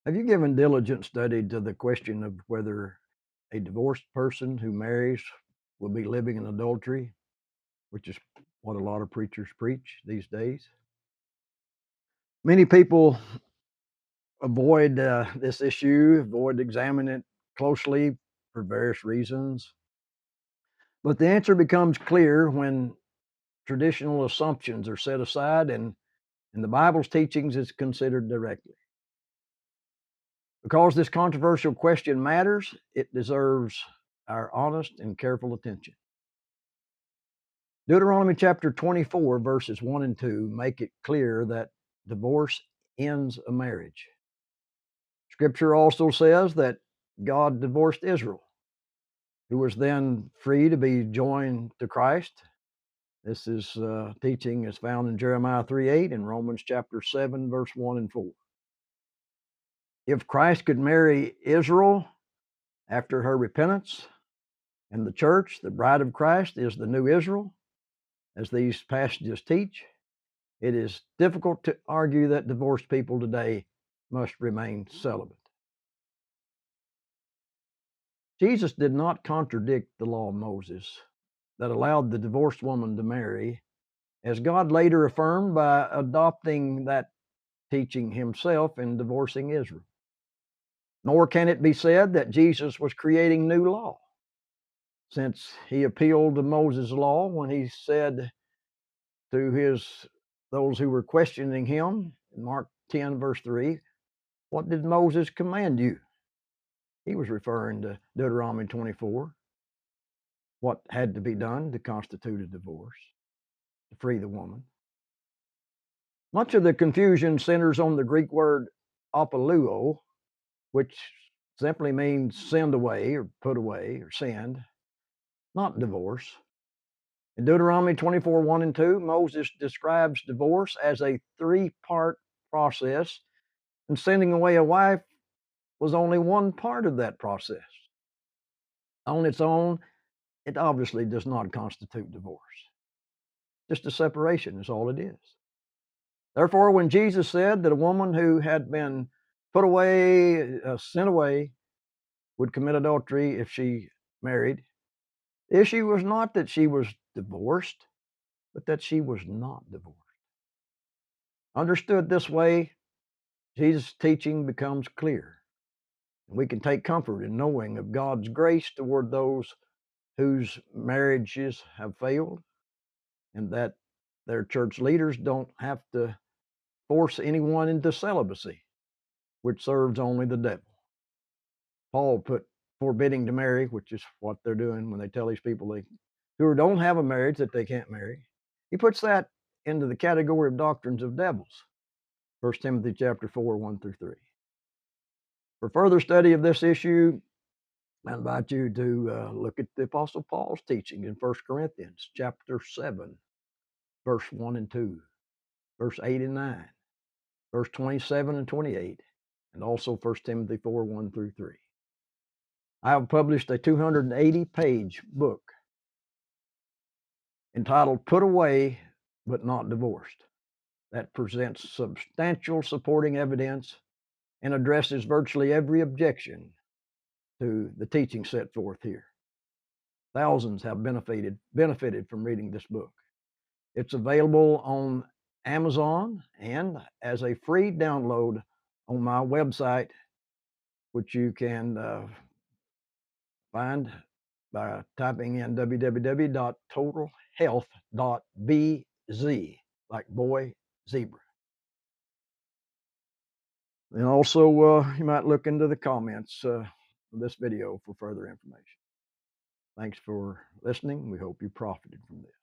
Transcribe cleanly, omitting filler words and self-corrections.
Have you given diligent study to the question of whether a divorced person who marries will be living in adultery, which is what a lot of preachers preach these days? Many people avoid this issue, avoid examining it closely for various reasons. But the answer becomes clear when traditional assumptions are set aside and the Bible's teachings is considered directly. Because this controversial question matters, it deserves our honest and careful attention. Deuteronomy chapter 24, verses 1 and 2 make it clear that divorce ends a marriage. Scripture also says that God divorced Israel, who was then free to be joined to Christ. This is teaching is found in Jeremiah 3:8 and Romans chapter 7, verse 1 and 4. If Christ could marry Israel after her repentance, and the church, the bride of Christ, is the new Israel, as these passages teach, it is difficult to argue that divorced people today must remain celibate. Jesus did not contradict the law of Moses that allowed the divorced woman to marry, as God later affirmed by adopting that teaching himself in divorcing Israel. Nor can it be said that Jesus was creating new law, since he appealed to Moses' law when he said to those who were questioning him in Mark 10, verse 3, "What did Moses command you?" He was referring to Deuteronomy 24, what had to be done to constitute a divorce, to free the woman. Much of the confusion centers on the Greek word Apoluo, which simply means send away or put away or send, not divorce. In Deuteronomy 24, 1 and 2, Moses describes divorce as a three-part process, and sending away a wife was only one part of that process. On its own, it obviously does not constitute divorce. Just a separation is all it is. Therefore, when Jesus said that a woman who had been put away, sent away, would commit adultery if she married, the issue was not that she was divorced, but that she was not divorced. Understood this way, Jesus' teaching becomes clear. We can take comfort in knowing of God's grace toward those whose marriages have failed, and that their church leaders don't have to force anyone into celibacy, which serves only the devil. Paul put forbidding to marry, which is what they're doing when they tell these people who don't have a marriage that they can't marry. He puts that into the category of doctrines of devils. 1 Timothy chapter 4, 1 through 3. For further study of this issue, I invite you to look at the Apostle Paul's teaching in 1 Corinthians chapter 7, verse 1 and 2, verse 8 and 9, verse 27 and 28, and also 1 Timothy 4, 1 through 3. I have published a 280-page book entitled Put Away But Not Divorced that presents substantial supporting evidence and addresses virtually every objection to the teaching set forth here. Thousands have benefited from reading this book. It's available on Amazon and as a free download on my website, which you can find by typing in www.totalhealth.bz, like boy, zebra. And also, you might look into the comments of this video for further information. Thanks for listening. We hope you profited from this.